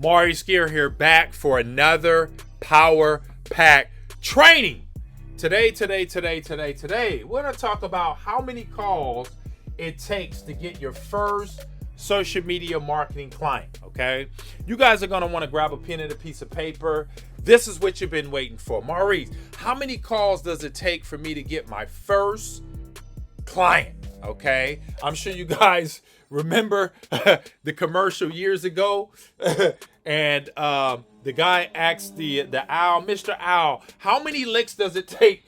Maurice here back for another Power Pack training. Today, we're going to talk about how many calls it takes to get your first social media marketing client, okay? You guys are going to want to grab a pen and a piece of paper. This is what you've been waiting for. Maurice, how many calls does it take for me to get my first client, okay? I'm sure you guys remember the commercial years ago and the guy asked the owl, Mr. Owl, how many licks does it take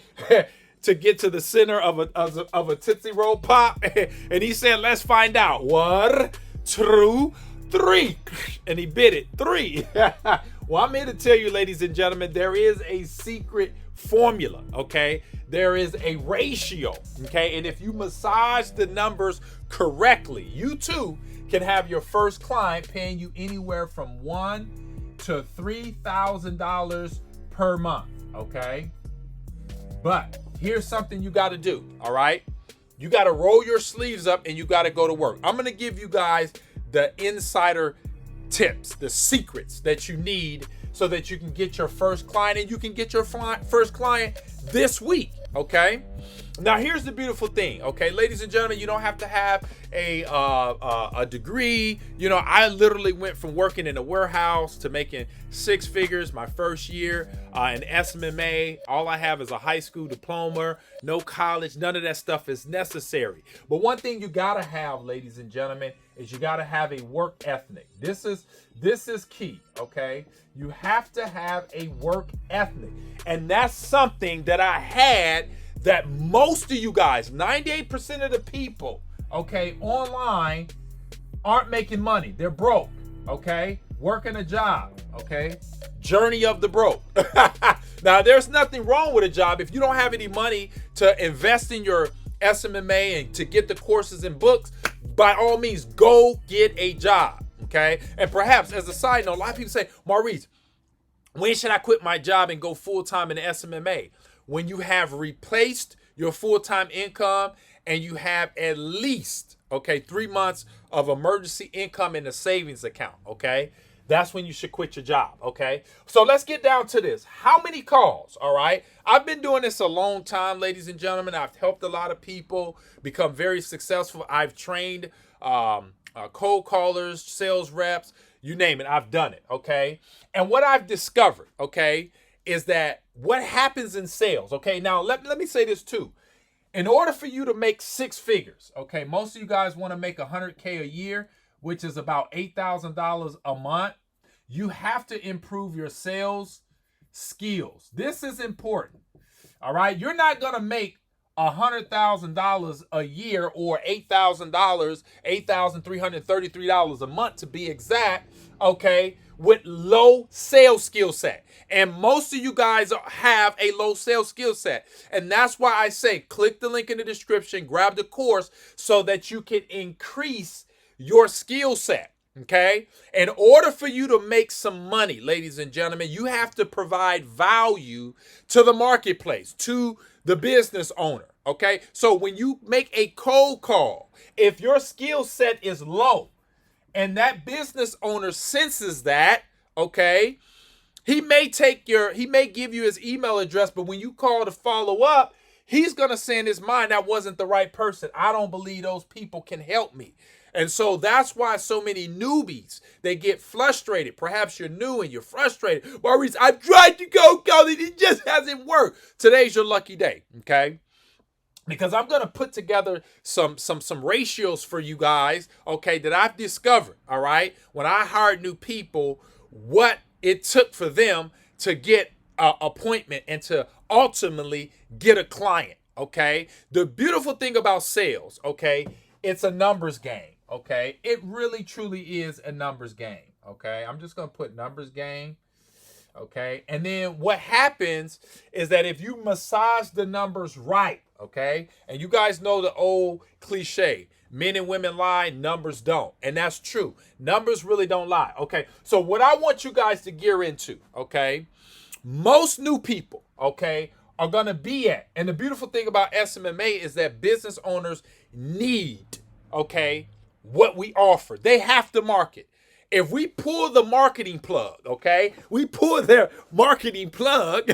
to get to the center of a Tootsie Roll Pop? And he said, let's find out. 1, 2, 3. And he bit it. 3. Well, I'm here to tell you, ladies and gentlemen, there is a secret formula, okay? There is a ratio, okay? And if you massage the numbers correctly, you too can have your first client paying you anywhere from $1,000 to $3,000 per month, okay? But here's something you got to do, all right? You got to roll your sleeves up and you got to go to work. I'm going to give you guys the insider tips, the secrets that you need so that you can get your first client, and you can get your first client this week, okay? Now, here's the beautiful thing, okay? Ladies and gentlemen, you don't have to have a degree. You know, I literally went from working in a warehouse to making 6 figures my first year in SMMA. All I have is a high school diploma, no college. None of that stuff is necessary. But one thing you got to have, ladies and gentlemen, is you got to have a work ethic. This is key, okay? You have to have a work ethic. And that's something that I had that most of you guys, 98% of the people, okay, online aren't making money. They're broke, okay? Working a job, okay? Journey of the broke. Now, there's nothing wrong with a job. If you don't have any money to invest in your SMMA and to get the courses and books, by all means, go get a job, okay? And perhaps, as a side note, a lot of people say, Maurice, when should I quit my job and go full-time in the SMMA? When you have replaced your full-time income and you have at least, okay, 3 months of emergency income in a savings account, okay? That's when you should quit your job, okay? So let's get down to this. How many calls, all right? I've been doing this a long time, ladies and gentlemen. I've helped a lot of people become very successful. I've trained cold callers, sales reps, you name it. I've done it, okay? And what I've discovered, okay, is that what happens in sales, okay? Now, let me say this too. In order for you to make 6 figures, okay, most of you guys want to make $100K a year, which is about $8,000 a month. You have to improve your sales skills. This is important, all right? You're not going to make $100,000 a year or $8,000, $8,333 a month to be exact, okay, with low sales skill set. And most of you guys have a low sales skill set. And that's why I say click the link in the description, grab the course so that you can increase your skill set, okay? In order for you to make some money, ladies and gentlemen, you have to provide value to the marketplace, to the business owner, okay? So when you make a cold call, if your skill set is low and that business owner senses that, okay, he may give you his email address, but when you call to follow up, he's going to say in his mind, that wasn't the right person. I don't believe those people can help me. And so that's why so many newbies, they get frustrated. Perhaps you're new and you're frustrated. Maurice, I've tried to go, it just hasn't worked. Today's your lucky day, okay? Because I'm going to put together some ratios for you guys, okay, that I've discovered, all right? When I hired new people, what it took for them to get an appointment and to ultimately get a client, okay? The beautiful thing about sales, okay, it's a numbers game, okay? It really, truly is a numbers game, okay? I'm just going to put numbers game, okay? And then what happens is that if you massage the numbers right, okay? And you guys know the old cliche, men and women lie, numbers don't. And that's true. Numbers really don't lie, okay? So what I want you guys to gear into, okay? Most new people, okay, are going to be at, and the beautiful thing about SMMA is that business owners need, okay, what we offer. They have to market. If we pull the marketing plug, okay, we pull their marketing plug,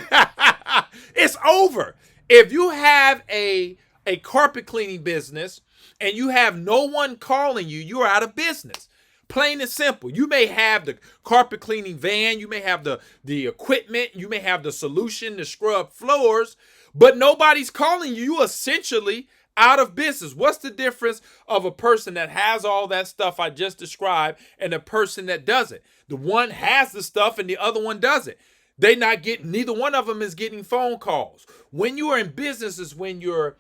it's over. If you have a carpet cleaning business and you have no one calling you, you're out of business. Plain and simple. You may have the carpet cleaning van, you may have the equipment, you may have the solution to scrub floors, but nobody's calling you. You're essentially out of business. What's the difference of a person that has all that stuff I just described and a person that doesn't? The one has the stuff and the other one doesn't. Neither one of them is getting phone calls. When you are in business is when you're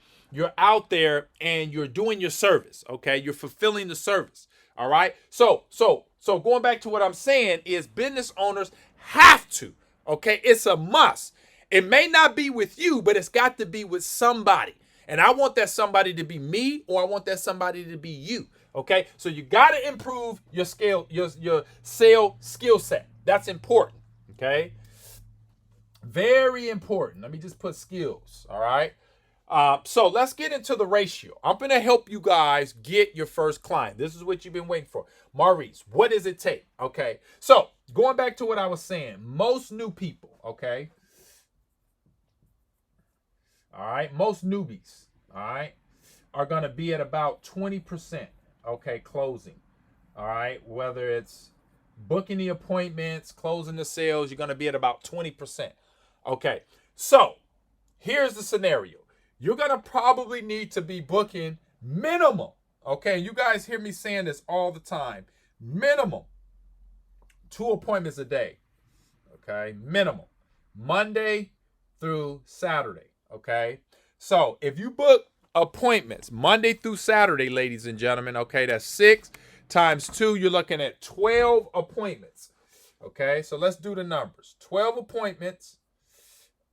out there and you're doing your service, okay? You're fulfilling the service. All right. So going back to what I'm saying is business owners have to, okay? It's a must. It may not be with you, but it's got to be with somebody. And I want that somebody to be me, or I want that somebody to be you. Okay. So you got to improve your sales skill set. That's important. Okay. Very important. Let me just put skills. All right. So let's get into the ratio. I'm going to help you guys get your first client. This is what you've been waiting for. Maurice, what does it take? Okay. So going back to what I was saying, most new people, okay. All right. Most newbies, all right, are going to be at about 20%, okay, closing. All right. Whether it's booking the appointments, closing the sales, you're going to be at about 20%. Okay. So here's the scenario. You're going to probably need to be booking minimum. Okay. You guys hear me saying this all the time. Minimum 2 appointments a day. Okay. Minimum. Monday through Saturday. Okay. So if you book appointments Monday through Saturday, ladies and gentlemen, okay, that's 6 times 2. You're looking at 12 appointments. Okay. So let's do the numbers. 12 appointments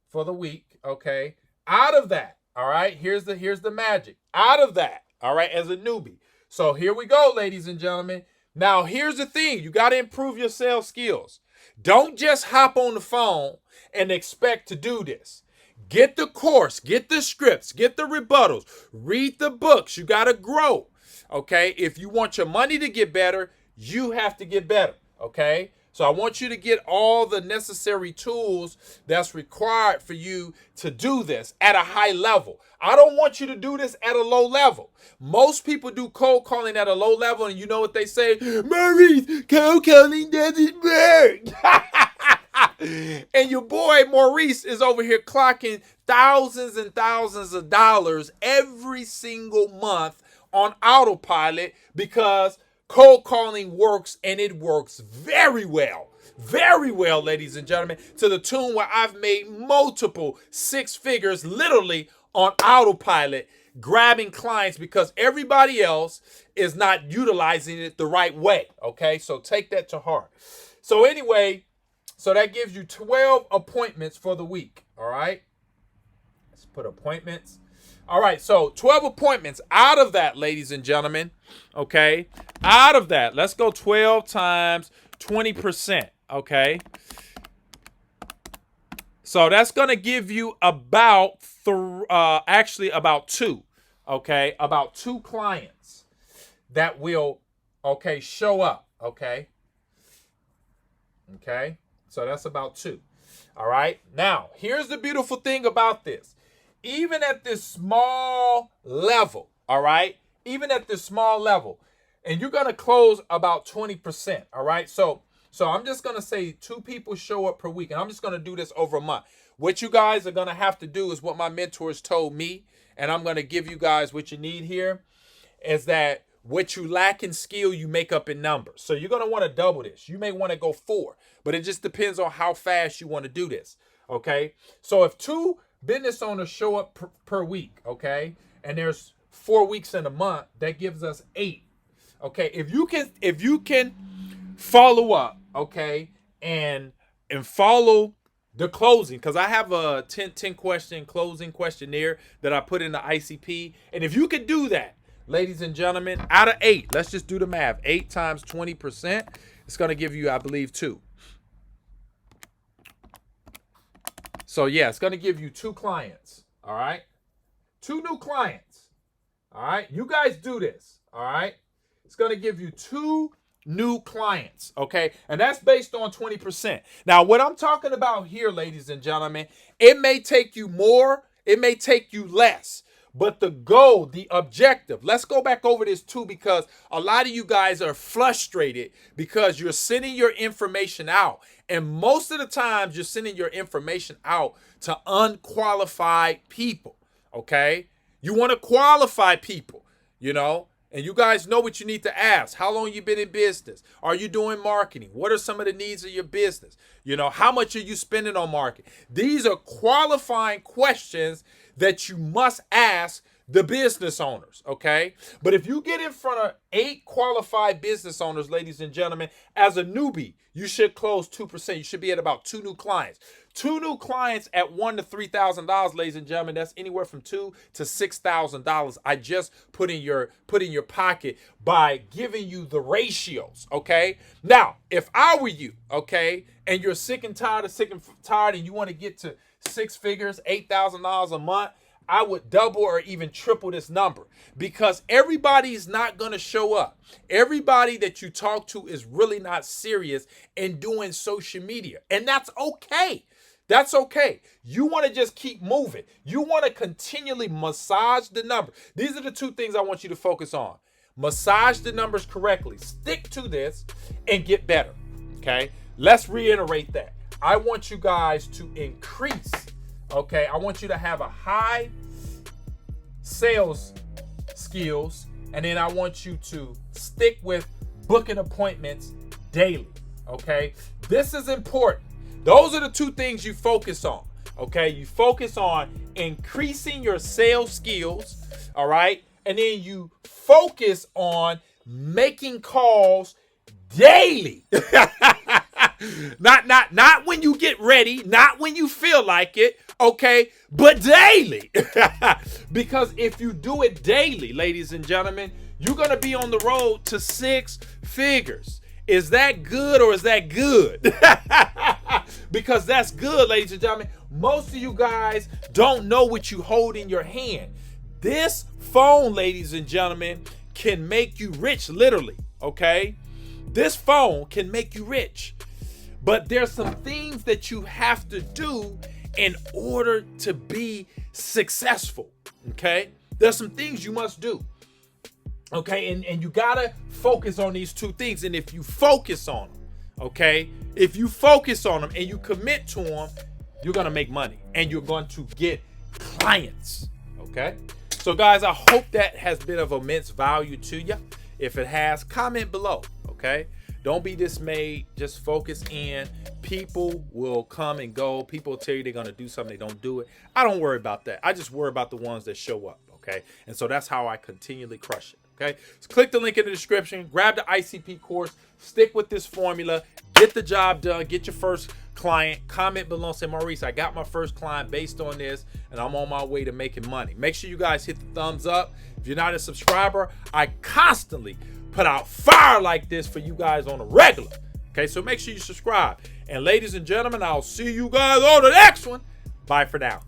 for the week. Okay. Out of that, all right, here's the magic. Out of that, all right, as a newbie. So here we go, ladies and gentlemen. Now, here's the thing. You got to improve your sales skills. Don't just hop on the phone and expect to do this. Get the course, get the scripts, get the rebuttals, read the books. You got to grow, okay? If you want your money to get better, you have to get better, okay? So I want you to get all the necessary tools that's required for you to do this at a high level. I don't want you to do this at a low level. Most people do cold calling at a low level, and you know what they say? Maurice, cold calling doesn't work. And your boy Maurice is over here clocking thousands and thousands of dollars every single month on autopilot because cold calling works, and it works very well, ladies and gentlemen, to the tune where I've made multiple 6 figures literally on autopilot, grabbing clients because everybody else is not utilizing it the right way. Okay, so take that to heart. So anyway, so that gives you 12 appointments for the week. All right, let's put appointments. All right, so 12 appointments. Out of that, ladies and gentlemen, okay, out of that, let's go 12 times 20%, okay? So that's going to give you about, about 2, okay? About 2 clients that will, okay, show up, okay? Okay, so that's about 2, all right? Now, here's the beautiful thing about this. Even at this small level, all right? Even at this small level, and you're going to close about 20%, all right? So I'm just going to say 2 people show up per week, and I'm just going to do this over a month. What you guys are going to have to do is what my mentors told me, and I'm going to give you guys what you need here, is that what you lack in skill, you make up in numbers. So you're going to want to double this. You may want to go 4, but it just depends on how fast you want to do this, okay? So if 2 business owners show up per week, okay, and there's 4 weeks in a month, that gives us 8. Okay, if you can follow up, okay, and follow the closing, because I have a 10 question closing questionnaire that I put in the ICP, and if you can do that, ladies and gentlemen, out of 8, let's just do the math. 8 times 20%, it's going to give you, I believe, 2. So yeah, it's going to give you 2 clients, all right? 2 new clients, all right? You guys do this, all right? It's going to give you 2 new clients, okay? And that's based on 20%. Now, what I'm talking about here, ladies and gentlemen, it may take you more, it may take you less. But the goal, the objective, let's go back over this too, because a lot of you guys are frustrated because you're sending your information out. And most of the times you're sending your information out to unqualified people, okay? You want to qualify people, you know? And you guys know what you need to ask. How long you been in business? Are you doing marketing? What are some of the needs of your business? You know, how much are you spending on marketing? These are qualifying questions that you must ask the business owners, okay? But if you get in front of 8 qualified business owners, ladies and gentlemen, as a newbie, you should close 2%. You should be at about 2 new clients. 2 new clients at $1,000 to $3,000, ladies and gentlemen. That's anywhere from $2,000 to $6,000. I just put in your pocket by giving you the ratios, okay? Now, if I were you, okay, and you're sick and tired, and you want to get to 6 figures, $8,000 a month, I would double or even triple this number, because everybody's not going to show up. Everybody that you talk to is really not serious in doing social media. And that's okay. That's okay. You want to just keep moving. You want to continually massage the number. These are the 2 things I want you to focus on. Massage the numbers correctly. Stick to this and get better. Okay? Let's reiterate that. I want you guys to increase. Okay, I want you to have a high sales skills, and then I want you to stick with booking appointments daily. Okay, this is important. Those are the 2 things you focus on. Okay, you focus on increasing your sales skills, all right, and then you focus on making calls daily. Not when you get ready, not when you feel like it, okay, but daily. Because if you do it daily, ladies and gentlemen, you're going to be on the road to 6 figures. Is that good or is that good? Because that's good, ladies and gentlemen. Most of you guys don't know what you hold in your hand. This phone, ladies and gentlemen, can make you rich, literally, okay? This phone can make you rich. But there's some things that you have to do in order to be successful, okay? There's some things you must do, okay? And you gotta focus on these 2 things. And if you focus on them, okay? If you focus on them and you commit to them, you're gonna make money and you're going to get clients, okay? So guys, I hope that has been of immense value to you. If it has, comment below, okay? Don't be dismayed. Just focus in. People will come and go. People will tell you they're going to do something. They don't do it. I don't worry about that. I just worry about the ones that show up, okay? And so that's how I continually crush it, okay? So click the link in the description. Grab the ICP course. Stick with this formula. Get the job done. Get your first client. Comment below and say, Maurice, I got my first client based on this, and I'm on my way to making money. Make sure you guys hit the thumbs up. If you're not a subscriber, I constantly put out fire like this for you guys on a regular. Okay, so make sure you subscribe. And ladies and gentlemen, I'll see you guys on the next one. Bye for now.